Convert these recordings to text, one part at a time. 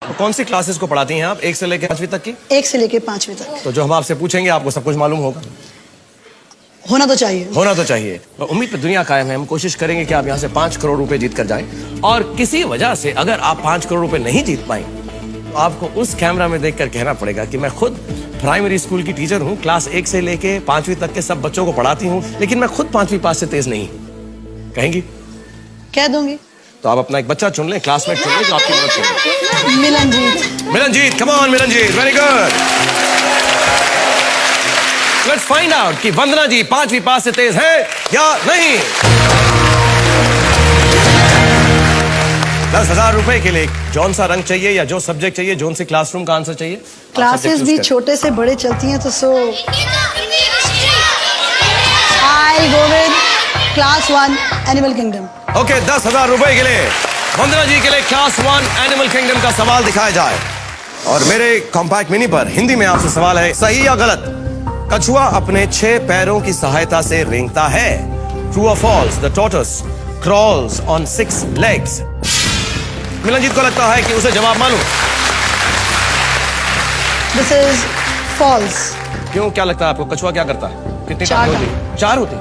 तो कौन सी क्लासेस को पढ़ाती हैं आप, 1 से लेकर 5वीं तक की? 1 से लेकर 5वीं तक। तो जो हम आपसे पूछेंगे आपको सब कुछ मालूम होगा? होना तो चाहिए। होना तो चाहिए। तो उम्मीद पे दुनिया कायम है। हम कोशिश करेंगे कि आप यहाँ से 5 करोड़ रुपए जीत कर जाएं, और किसी वजह से अगर आप 5 करोड़ रुपए नहीं जीत पाए तो आपको उस कैमरा में देखकर कहना पड़ेगा कि मैं खुद प्राइमरी स्कूल की टीचर हूँ, क्लास 1 से लेके 5वीं तक के सब बच्चों को पढ़ाती हूँ, लेकिन मैं खुद 5वीं पास से तेज नहीं। कहेंगी? कह दूंगी। तो आप अपना एक बच्चा चुन लें, क्लासमेट चुन लें जो आपकी मदद करे। Milanjeet. Milanjeet, come on Milanjeet, very good. Let's find out कि वंदना जी 5वीं पास से तेज है या नहीं। 10,000 रुपए के लिए जौन सा रंग चाहिए या जो सब्जेक्ट चाहिए, जौन सी क्लासरूम का आंसर चाहिए? क्लासेस भी छोटे से बड़े चलती हैं, तो so I go with class 1 animal kingdom. Okay, 10,000 रुपए के लिए वंदना जी के लिए क्लास 1 एनिमल किंगडम का सवाल दिखाया जाए। और मेरे कॉम्पैक्ट मिनी पर हिंदी में आपसे सवाल है, सही या गलत? कछुआ अपने 6 पैरों की सहायता से रेंगता है। ट्रू और false? The tortoise crawls on 6 legs। Milanjeet को लगता है कि उसे जवाब मालूम। This is false. क्यों, क्या लगता है आपको? कछुआ क्या करता है? कितनी 4 टांगें होती? 4 होती?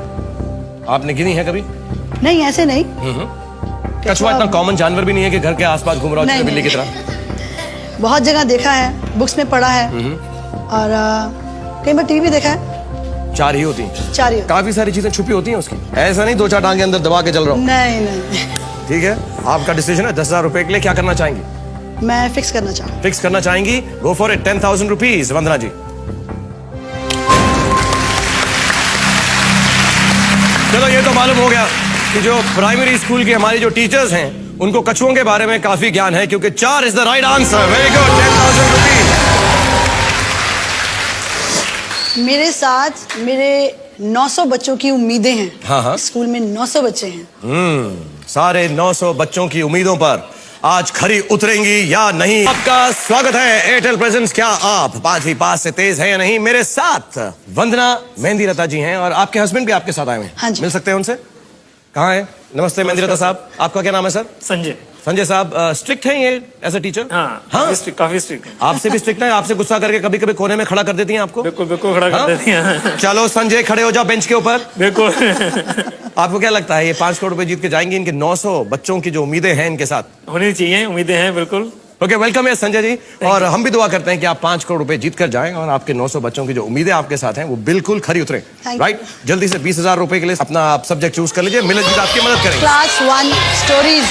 आपने गिनी है कभी? नहीं, ऐसे नहीं। कछुआ इतना कॉमन जानवर भी नहीं है कि घर के आसपास घूम रहा हो बिल्ली की तरह। बहुत जगह देखा है, बुक्स में पढ़ा है, और कई बार टीवी देखा है। 4 ही होती हैं। 4 ही। काफी सारी चीजें छुपी होती हैं उसकी, ऐसा नहीं 2-4 टांगे अंदर दबा के चल रहा हूं। नहीं। ठीक है, आपका डिसीजन है। 10,000 रुपए के लिए क्या करना चाहेंगे? मैं फिक्स करना चाहूँ। फिक्स करना चाहेंगी? गो फॉर इट। 10,000 रुपीज वंदना जी। चलो, ये तो मालूम हो गया कि जो प्राइमरी स्कूल की हमारी जो टीचर्स हैं उनको कछुओं के बारे में काफी ज्ञान है, क्योंकि 4 is the right answer. Very good. 10,000 rupees. मेरे साथ मेरे 900 बच्चों की उम्मीदें हैं। हाँ। स्कूल में 900 बच्चे हैं। सारे 900 बच्चों की उम्मीदों पर आज खरी उतरेंगी या नहीं? आपका स्वागत है एयरटेल प्रेजेंस। क्या आप 5वीं पास से तेज हैं या नहीं? मेरे साथ वंदना मेहंदीरता जी हैं, और आपके हस्बैंड भी आपके साथ आए हुए हैं। हाँ जी। मिल सकते हैं उनसे? कहाँ है? नमस्ते मेहंदीरता साहब, आपका क्या नाम है सर? संजय। संजय साहब, स्ट्रिक्ट हैं ये एज ए टीचर? हाँ, काफी स्ट्रिक्ट है। आपसे भी स्ट्रिक्ट है? आपसे गुस्सा करके कभी कभी कोने में खड़ा कर देती हैं आपको? बिल्कुल खड़ा कर देती हैं। चलो संजय, खड़े हो जाओ बेंच के ऊपर। बिल्कुल। आपको क्या लगता है ये 5 करोड़ रुपए जीत के जाएंगे? इनके 900 बच्चों की जो उम्मीदें हैं इनके साथ होनी चाहिए, उम्मीदें हैं बिल्कुल। ओके, वेलकम है संजय जी। और हम भी दुआ करते हैं कि आप 5 करोड़ रुपए जीत कर जाएं और आपके 900 बच्चों की जो उम्मीदें आपके साथ हैं वो बिल्कुल खरी उतरे। राइट, जल्दी से 20,000 रुपए के लिए अपना आप सब्जेक्ट चूज कर लीजिए। मिलनजीत आपकी मदद करेंगे। Class 1 stories.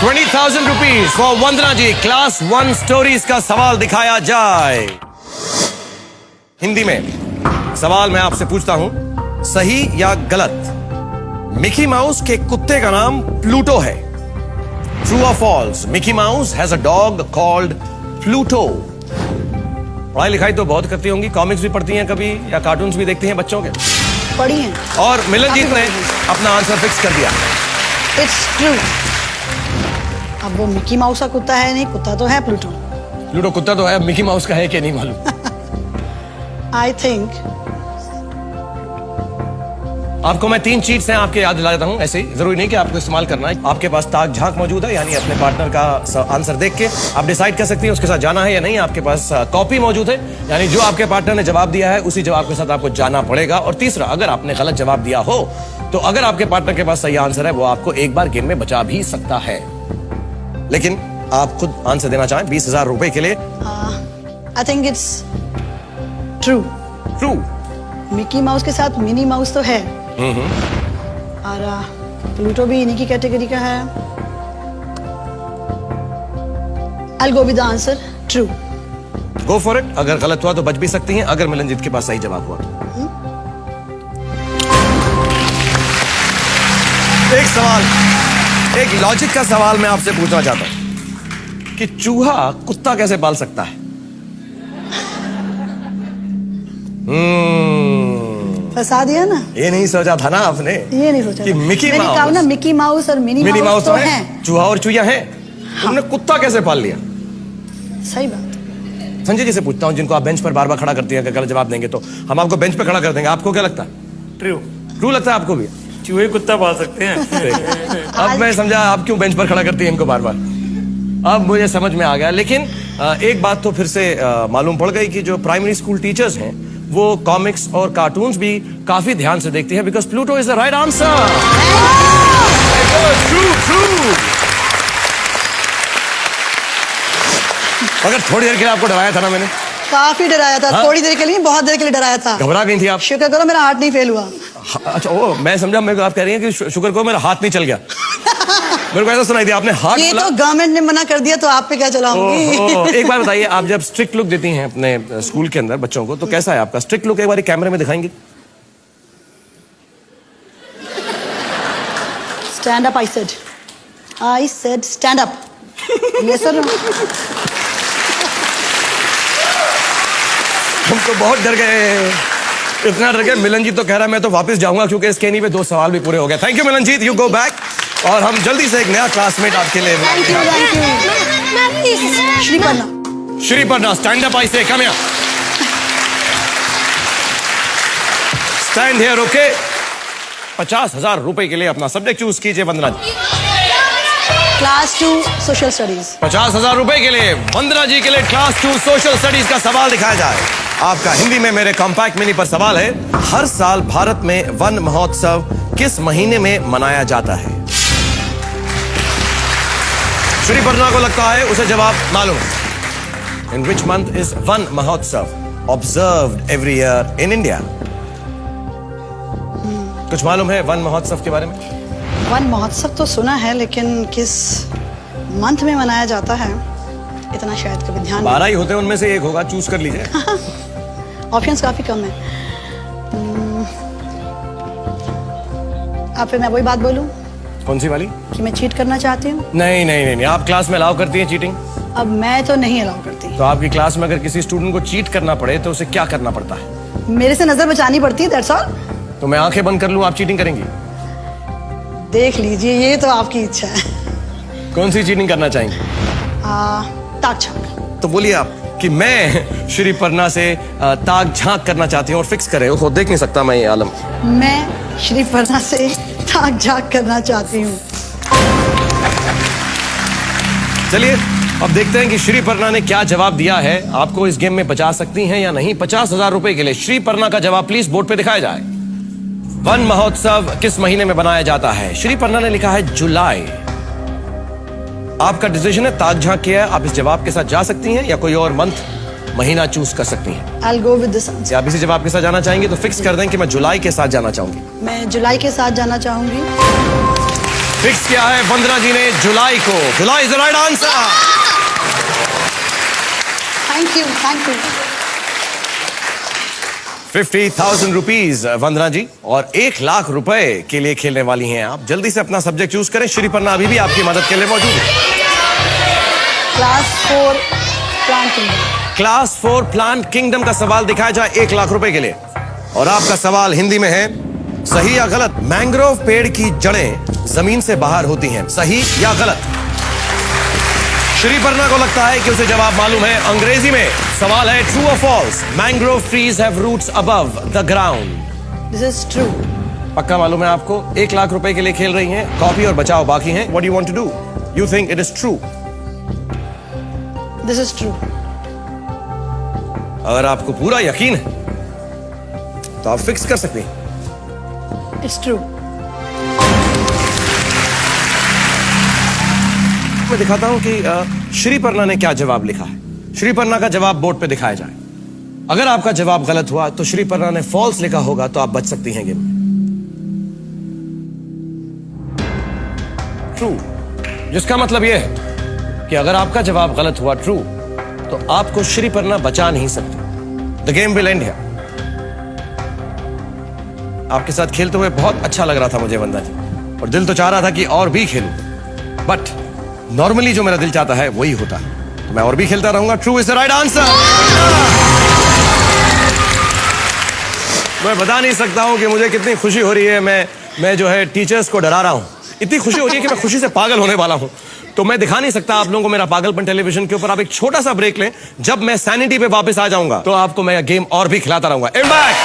20,000 rupees for Vandana ji. Class 1 stories का सवाल दिखाया जाए। हिंदी में सवाल मैं आपसे पूछता हूं, सही या गलत? मिकी माउस के कुत्ते का नाम प्लूटो है। True or false? Mickey Mouse has a dog called Pluto. पढ़ाई लिखाई तो बहुत करती होंगी, कॉमिक्स भी पढ़ती हैं कभी, या कार्टून्स भी देखती हैं बच्चों के? पढ़ी हैं। और मिलनजीत ने अपना आंसर फिक्स कर दिया। It's true. अब वो मिकी माउस का कुत्ता है नहीं, कुत्ता तो है प्लूटो। प्लूटो कुत्ता तो है, मिकी माउस का है कि नहीं मालूम। आई थिंक आपको मैं 3 चीट्स हैं आपके याद दिला देता हूं, ऐसे ही, जरूरी नहीं कि आपको इस्तेमाल करना है। आपके पास ताक झांक मौजूद है, यानी अपने पार्टनर का आंसर देख के आप डिसाइड कर सकती हैं उसके साथ जाना है या नहीं। आपके पास कॉपी मौजूद है, यानी जो आपके पार्टनर ने जवाब दिया है उसी जवाब के साथ आपको जाना पड़ेगा। और तीसरा, अगर आपने गलत जवाब दिया हो तो अगर आपके पार्टनर के पास सही आंसर है वो आपको एक बार गेम में बचा भी सकता है। लेकिन आप खुद आंसर देना चाहें 20,000 रुपए के लिए? I think it's true. True. Mickey mouse के साथ मिनी माउस तो है, और प्लूटो भी इन्हीं की कैटेगरी का है। I'll go with the answer true. Go for it. अगर गलत हुआ तो बच भी सकती हैं, अगर मिलनजीत के पास सही जवाब हुआ। एक सवाल, एक लॉजिक का सवाल मैं आपसे पूछना चाहता हूं कि चूहा कुत्ता कैसे पाल सकता है? फंसा दिया ना। ये नहीं सोचा था ना आपने? ये नहीं सोचा कि मिकी मैंने कहा ना, मिकी माउस और मिनी माउस तो हैं। चूहा और चूहिया हैं। तुमने कुत्ता कैसे पाल लिया? सही बात। संजय जी से पूछता हूं, जिनको आप बेंच पर बार बार खड़ा करती हैं, अगर गलत जवाब देंगे तो हम आपको बेंच पर खड़ा कर देंगे। आपको क्या लगता है? ट्रू। ट्रू लगता है आपको भी? चूहे कुत्ता पाल सकते हैं। अब मैं समझा आप क्यों बेंच पर खड़ा करती हैं इनको बार बार। अब मुझे समझ में आ गया। लेकिन एक बात तो फिर से मालूम पड़ गई कि जो प्राइमरी स्कूल टीचर्स हैं वो कॉमिक्स और कार्टून्स भी काफी ध्यान से देखती हैं, because Pluto is the right answer. अगर थोड़ी देर के लिए आपको डराया था ना मैंने, काफी डराया था। हाँ? थोड़ी देर के लिए, बहुत देर के लिए डराया था। घबरा गई थी आप? शुक्र करो मेरा हार्ट नहीं फेल हुआ। अच्छा, ओ मैं समझा, मेरे को आप कह रही हैं कि शुक्र को मेरा हाथ नहीं चल गया। मेरे को ऐसा सुनाई दिया आपने हाथ ये तो गवर्नमेंट ने मना कर दिया, तो आप पे क्या चलाऊंगी। एक बार बताइए, आप जब स्ट्रिक्ट लुक देती हैं अपने स्कूल के अंदर बच्चों को, तो कैसा है आपका स्ट्रिक्ट लुक? एक बार कैमरे में दिखाएंगे? Stand up, I said stand up. Yes sir. हम तो बहुत डर गए, इतना डर गए। मिलनजीत तो कह रहा है मैं तो वापस जाऊंगा, क्योंकि इसके नहीं पे 2 सवाल भी पूरे हो गए। Thank you Milanjeet, you go back. और हम जल्दी से एक नया क्लासमेट आपके लिए। Thank you. Shriparna, stand up, I say come here, stand here, okay. 50,000 रुपए के लिए अपना सब्जेक्ट चूज कीजिए Vandana ji. Class 2 social studies. 50,000 रुपए के लिए वंदना जी के लिए क्लास 2 सोशल स्टडीज का सवाल दिखाया जाए। आपका हिंदी में मेरे कॉम्पैक्ट मिनी पर सवाल है, हर साल भारत में वन महोत्सव किस महीने में मनाया जाता है? श्रीपर्णा को लगता है उसे जवाब मालूम है। इन विच मंथ इज वन महोत्सव observed every year in India? कुछ मालूम है वन महोत्सव के बारे में? वन महोत्सव तो सुना है, लेकिन किस मंथ में मनाया जाता है इतना शायद कभी ध्यान 12 ही होते हैं, उनमें से एक होगा, चूज कर लीजिए। ऑप्शंस काफी कम है। आप फिर मैं वही बात बोलूं कौन सी वाली? कि मैं चीट करना चाहती हूँ। नहीं नहीं नहीं, आप क्लास में अलाउ करती हैं चीटिंग? अब मैं तो नहीं अलाउ करती। तो आपकी क्लास में अगर किसी स्टूडेंट को चीट करना पड़े तो उसे क्या करना पड़ता है? मेरे से नजर बचानी पड़ती है, दैट्स ऑल। तो मैं आंखें बंद कर लूं, आप चीटिंग करेंगी? देख लीजिए, ये तो आपकी इच्छा है। कौन सी चीटिंग करना चाहेंगी? ताक झांक। तो बोलिए आप कि मैं श्रीपर्णा से ताक झांक करना चाहती हूँ और फिक्स करे। वो देख नहीं सकता मैं ये आलम। मैं श्रीपर्णा से ताक झांक करना चाहती हूँ। चलिए अब देखते हैं कि श्रीपर्णा ने क्या जवाब दिया है। आपको इस गेम में बचा सकती हैं या नहीं। 50,000 रुपए के लिए श्रीपर्णा का जवाब प्लीज बोर्ड पे दिखाया जाए। वन महोत्सव किस महीने में बनाया जाता है? श्रीपर्णा ने लिखा है जुलाई। आपका डिसीजन है, ताक झांक किया है। आप इस जवाब के साथ जा सकती हैं या कोई और मंथ महीना चूज कर सकती हैं। I'll go with this answer. आप इसी जवाब के साथ जाना चाहेंगे तो फिक्स कर दें कि मैं जुलाई के साथ जाना चाहूंगी। मैं जुलाई के साथ जाना चाहूंगी। फिक्स किया है वंदना जी ने जुलाई को। July is the right answer. Thank you, thank you. 50,000 rupees Vandana ji, और 1 लाख रुपए के लिए खेलने वाली हैं आप। जल्दी से अपना सब्जेक्ट चूज करें। श्रीपर्णा अभी भी आपकी मदद के लिए मौजूद है। Class 4 plant kingdom. Class 4 plant kingdom का सवाल दिखाया जाए 1 लाख रुपए के लिए। और आपका सवाल हिंदी में है, सही या गलत? मैंग्रोव पेड़ की जड़ें जमीन से बाहर होती हैं, सही या गलत? श्रीपर्णा को लगता है कि उसे जवाब मालूम है। अंग्रेजी में सवाल है, ट्रू और false? Mangrove trees have roots above the ground. This is true. पक्का मालूम है आपको? 1 लाख रुपए के लिए खेल रही हैं। कॉपी और बचाओ बाकी हैं। What do you want to do? You think it is true? This is true. अगर आपको पूरा यकीन है तो आप फिक्स कर सकते हैं। It's true. मैं दिखाता हूं कि श्रीपर्णा ने क्या जवाब लिखा है। श्रीपर्णा का जवाब बोर्ड पे दिखाया जाए। अगर आपका जवाब गलत हुआ तो श्रीपर्णा ने फॉल्स लिखा होगा, तो आप बच सकती हैं गेम में। ट्रू, जिसका मतलब यह है कि अगर आपका जवाब गलत हुआ ट्रू, तो आपको श्रीपर्णा बचा नहीं सकती। The game will and here. आपके साथ खेलते हुए बहुत अच्छा लग रहा था मुझे वंदना जी, और दिल तो चाह रहा था कि और भी खेलूं, बट नॉर्मली जो मेरा दिल चाहता है वही होता है, तो मैं और भी खेलता रहूंगा। True is the right answer. मैं बता नहीं सकता हूं कि मुझे कितनी खुशी हो रही है। मैं जो है टीचर्स को डरा रहा हूं। इतनी खुशी हो रही है कि मैं खुशी से पागल होने वाला हूं। तो मैं दिखा नहीं सकता आप लोगों को मेरा पागलपन टेलीविजन के ऊपर। आप एक छोटा सा ब्रेक लें। जब मैं सैनिटी पे वापस आ जाऊंगा तो आपको मैं गेम और भी खिलाता रहूंगा। इन बैक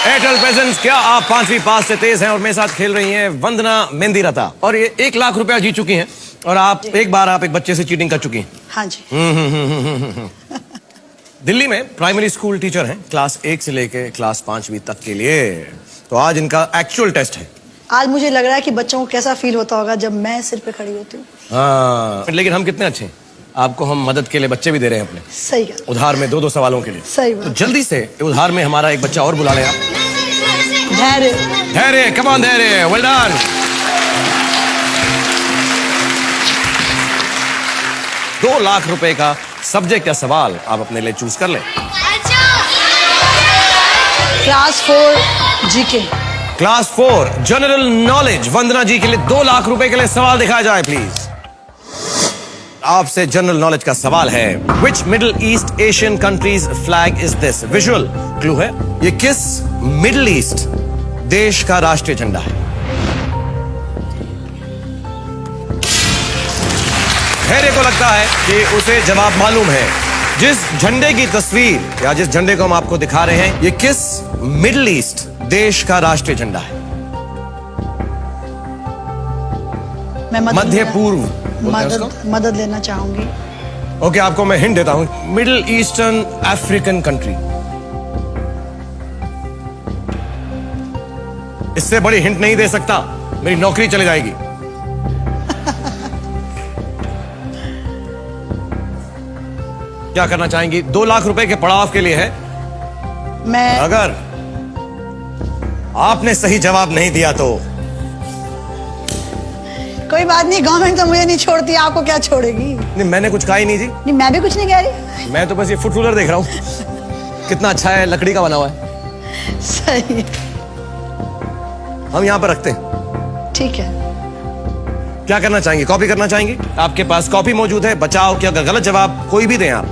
एयरटेल प्रेजेंट्स, क्या आप 5वीं पास से तेज हैं? और मेरे साथ खेल रही हैं वंदना मेंदीरता, और ये 1 लाख रुपया जीत चुकी हैं। और आप एक बार आप एक बच्चे से चीटिंग कर चुकी हैं। हाँ जी। दिल्ली में प्राइमरी स्कूल टीचर हैं क्लास 1 से लेके क्लास 5वीं तक के लिए। तो आज इनका एक्चुअल टेस्ट है। आज मुझे लग रहा है कि बच्चों को कैसा फील होता होगा जब मैं सिर पे खड़ी होती हूँ। हाँ, लेकिन हम कितने अच्छे हैं, आपको हम मदद के लिए बच्चे भी दे रहे हैं अपने, सही है। उधार में 2-2 सवालों के लिए। सही तो बात। जल्दी से उधार में हमारा एक बच्चा और बुला लें आप। धैर्य। धैर्य, कम ऑन धैर्य, वेल डन। ₹2,00,000 का सब्जेक्ट या सवाल आप अपने लिए चूज कर लें। Class 4 GK. Class 4 general knowledge, Vandana ji के लिए ₹2,00,000 के लिए सवाल दिखाया जाए प्लीज। आपसे जनरल नॉलेज का सवाल है, which middle east asian countries flag is this? Visual clue है, ये किस मिडिल ईस्ट देश का राष्ट्रीय झंडा है? धैर्य को लगता है कि उसे जवाब मालूम है। जिस झंडे की तस्वीर या जिस झंडे को हम आपको दिखा रहे हैं, ये किस मिडिल ईस्ट देश का राष्ट्रीय झंडा है? मैं मध्य पूर्व बोलते हैं उसको? मदद लेना चाहूंगी। ओके, आपको मैं हिंट देता हूं, मिडिल ईस्टर्न अफ्रीकन कंट्री। इससे बड़ी हिंट नहीं दे सकता, मेरी नौकरी चली जाएगी। क्या करना चाहेंगी? ₹2,00,000 के पड़ाव के लिए है। मैं अगर आपने सही जवाब नहीं दिया तो कोई बात नहीं, गवर्नमेंट तो मुझे नहीं छोड़ती, आपको क्या छोड़ेगी? नहीं, मैंने कुछ कहा ही नहीं जी। नहीं, मैं भी कुछ नहीं कह रही। मैं तो बस ये फुट रूलर देख रहा हूं, कितना अच्छा है, लकड़ी का बना हुआ है। सही। हम यहां पर रखते हैं। ठीक है। क्या करना चाहेंगे? कॉपी करना चाहेंगे? आपके पास कॉपी मौजूद है, बचाओ कि अगर गलत जवाब कोई भी दें आप,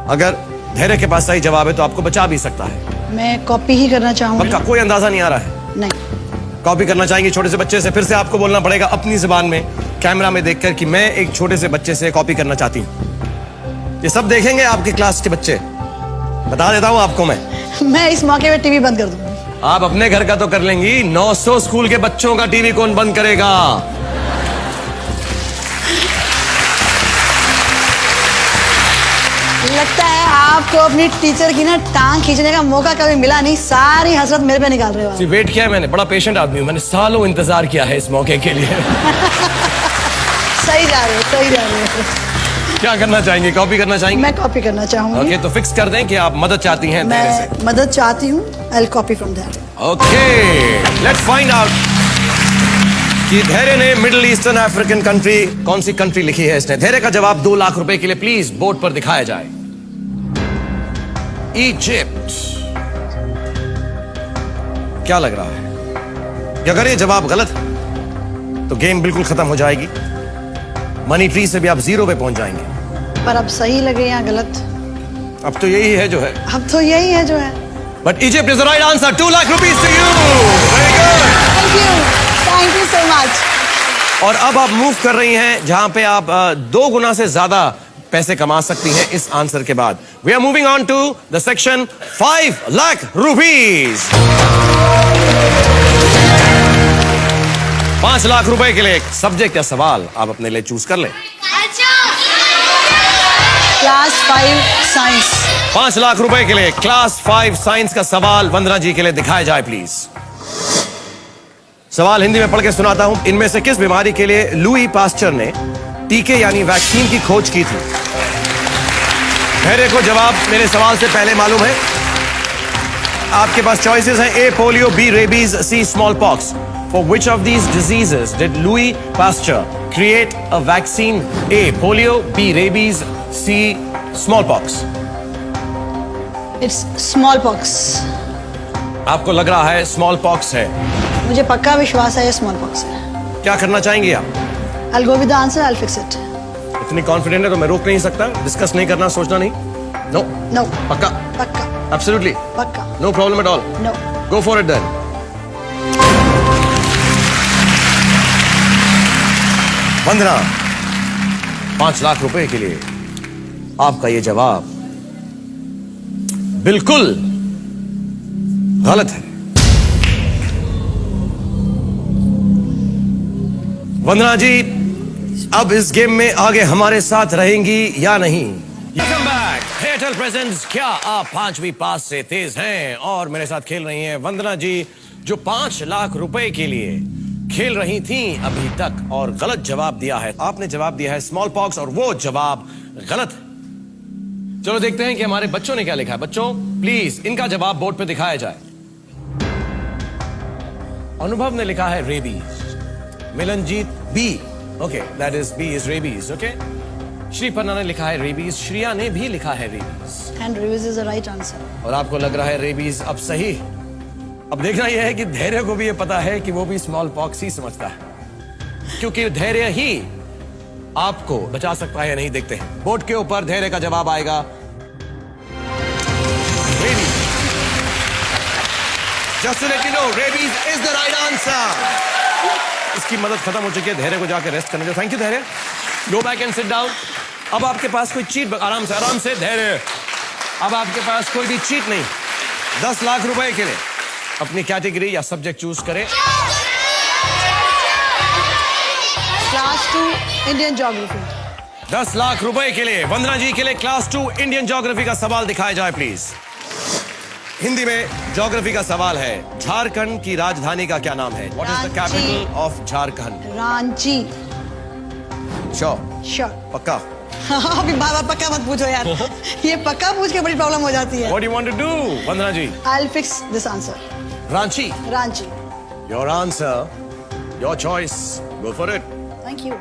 अगर धैर्य के पास सही जवाब है तो आपको बचा भी सकता है। मैं कॉपी ही करना चाहूंगी। पक्का? कोई अंदाजा नहीं आ रहा है? नहीं। कॉपी करना चाहेंगे छोटे से बच्चे से? फिर से आपको बोलना पड़ेगा अपनी जुबान में, कैमरा में देखकर कि मैं एक छोटे से बच्चे से कॉपी करना चाहती हूँ। ये सब देखेंगे आपके क्लास के बच्चे, बता देता हूँ आपको मैं इस मौके पे टीवी बंद कर दूंगी। आप अपने घर का तो कर लेंगी, 900 स्कूल के बच्चों का टीवी कौन बंद करेगा? लगता है आपको अपनी टीचर की ना टांग खींचने का मौका कभी मिला नहीं, सारी हसरत मेरे पे निकाल रहे हो आप। वेट किया है मैंने, बड़ा पेशेंट आदमी हूं, मैंने सालों इंतजार किया है इस मौके के लिए। सही जा रहे हो, सही जा रहे हो। क्या करना चाहेंगे? कॉपी करना चाहेंगे? मैं कॉपी करना चाहूंगी। ओके, तो फिक्स कर दें कि आप मदद चाहती हैं धैर्य से। मैं मदद चाहती हूँ। आई विल कॉपी फ्रॉम धैर्य। ओके, लेट्स फाइंड आउट कि धैर्य ने मिडिल ईस्टर्न अफ्रीकन कंट्री, कौन सी कंट्री लिखी है इसने? धैर्य का जवाब ₹2,00,000 के लिए प्लीज बोर्ड पर दिखाया जाए। इजिप्ट। क्या लग रहा है कि अगर ये जवाब गलत है तो गेम बिल्कुल खत्म हो जाएगी, मनी ट्री से भी आप 0 पे पहुंच जाएंगे। पर अब सही लगे या गलत, अब तो यही है जो है। अब तो यही है जो है। But Egypt is the right answer. ₹2,00,000 to you. Very good, thank you so much. और अब आप मूव कर रही हैं जहां पे आप 2 गुना से ज्यादा पैसे कमा सकती हैं इस आंसर के बाद। We are moving on to the section ₹5,00,000। ₹5,00,000 के लिए एक सब्जेक्ट या सवाल आप अपने लिए चूज कर लें। Class 5 science. ₹5,00,000 के लिए क्लास 5 साइंस का सवाल वंदना जी के लिए दिखाया जाए प्लीज। सवाल हिंदी में पढ़ के सुनाता हूं। इनमें से किस बीमारी के लिए लुई पास्चर ने टीके यानी वैक्सीन की खोज की थी? धैर्य को जवाब मेरे सवाल से पहले मालूम है। आपके पास चॉइसेस हैं, A polio, B rabies, C smallpox. For which of these diseases did Louis Pasteur create a vaccine? A polio, B rabies, C smallpox. It's smallpox. आपको लग रहा है स्मॉल पॉक्स है? मुझे पक्का विश्वास है ये स्मॉल पॉक्स है। क्या करना चाहेंगे आप? I'll go with the answer, I'll fix it. इतनी कॉन्फिडेंट है तो मैं रोक नहीं सकता। डिस्कस नहीं करना, सोचना नहीं। No No. पक्का? पक्का। एब्सोल्युटली पक्का। No problem at all. No. Go for it then. Vandana, ₹5,00,000 के लिए आपका ये जवाब बिल्कुल गलत है। वंदना जी, अब इस गेम में आगे हमारे साथ रहेंगी या नहीं? Welcome back. एयरटेल प्रेजेंट्स क्या आप पांचवी पास से तेज हैं? और मेरे साथ खेल रही हैं वंदना जी, जो 5 लाख रुपए के लिए खेल रही थी अभी तक और गलत जवाब दिया है। आपने जवाब दिया है स्मॉल पॉक्स और वो जवाब गलत है। चलो देखते हैं कि हमारे बच्चों ने क्या लिखा है। बच्चों प्लीज इनका जवाब बोर्ड पे दिखाया जाए। अनुभव ने लिखा है rabies. Milanjeet B, okay that is B is rabies. Okay, Shriparna ने लिखा है रेबीज। श्रिया ने भी लिखा है rabies. And rabies is the right answer. और आपको लग रहा है रेबीज अब सही। अब देखना यह है कि धैर्य को भी ये पता है कि वो भी स्मॉल पॉक्स ही समझता है, क्योंकि धैर्य ही आपको बचा सकता है या नहीं। देखते हैं बोर्ड के ऊपर धैर्य का जवाब आएगा rabies. Just to let you know, rabies is the right answer. इसकी मदद खत्म हो चुकी है, धैर्य को जाकर रेस्ट करने दो। थैंक यू धैर्य, go back and sit down. अब आपके पास कोई चीट, आराम से धैर्य, अब आपके पास कोई भी चीट नहीं। 10 लाख रुपए के लिए अपनी कैटेगरी या सब्जेक्ट चूज करें। Class 2 Indian geography. 10 लाख रुपए के लिए वंदना जी के लिए क्लास 2 इंडियन ज्योग्राफी का सवाल दिखाया जाए प्लीज। हिंदी में ज्योग्राफी का सवाल है, झारखंड की राजधानी का क्या नाम है? What is the capital of Jharkhand? Ranchi. Sure? पक्का? अभी बाबा पक्का मत पूछो यार। ये पक्का पूछ के बड़ी प्रॉब्लम हो जाती है। What do you want to do, Vandana ji? I'll fix this answer. Ranchi? Ranchi. Your answer, your choice. Go for it. Thank you.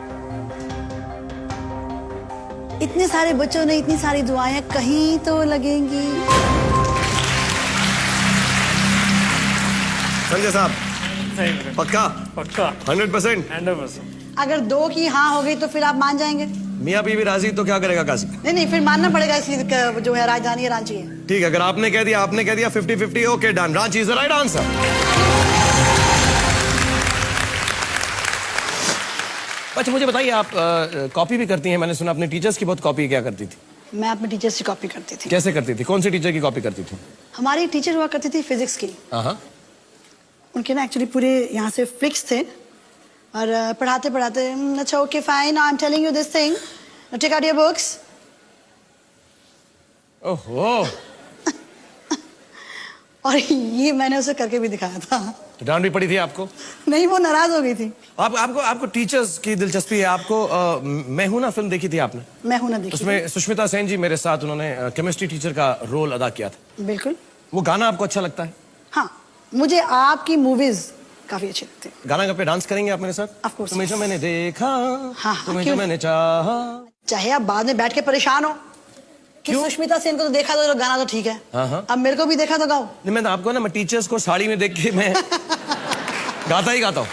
इतने सारे बच्चों ने इतनी सारी दुआएं कहीं तो लगेंगी। संजय साहब सही है। पक्का? पक्का 100%? 100%। अगर 2 की हाँ हो गई तो फिर आप मान जाएंगे? मियाँ बीवी राजी तो क्या करेगा काशी? नहीं फिर मानना पड़ेगा, इसकी जो है राजधानी है रांची है। ठीक है, अगर आपने कह दिया 50-50, okay done. Ranchi is the right answer. अच्छा मुझे बताइए, आप कॉपी भी करती हैं? मैंने सुना अपने टीचर्स की बहुत कॉपी क्या करती थी? मैं अपने टीचर से कॉपी करती थी। कैसे करती थी? कौन सी टीचर की कॉपी करती थी? हमारी एक टीचर हुआ करती थी फिजिक्स की। हाँ, उनके ना एक्चुअली पूरे यहाँ से फिक्स थे और पढ़ाते पढ़ाते अच्छा okay fine, I am telling you this thing, take out your books. ओहो। और ये मैंने उसे करके भी दिखाया था। तो डांट भी पड़ी थी आपको? नहीं, वो नाराज हो गई थी। आपको टीचर्स की दिलचस्पी है। आपको मैं हूं ना फिल्म देखी थी आपने? मैं हूं ना देखी। उसमें सुष्मिता सेन जी मेरे साथ, उन्होंने केमिस्ट्री टीचर का रोल अदा किया था। बिल्कुल। वो गाना आपको अच्छा लगता है? हाँ, मुझे आपकी मूवीज काफी अच्छी लगती है। गाना पे डांस करेंगे आप मेरे साथ? Of course, तुम्हें जो yes. मैंने देखा, हाँ, तुम्हें क्यों? जो मैंने चाहा। चाहे आप बाद में बैठ के परेशान हो कि सुष्मिता सेन को तो देखा तो गाना तो ठीक है, हाँ। अब मेरे को भी देखा तो गाओ। नहीं, मैं तो आपको ना, मैं टीचर्स को साड़ी में देख के मैं गाता ही गाता हूँ।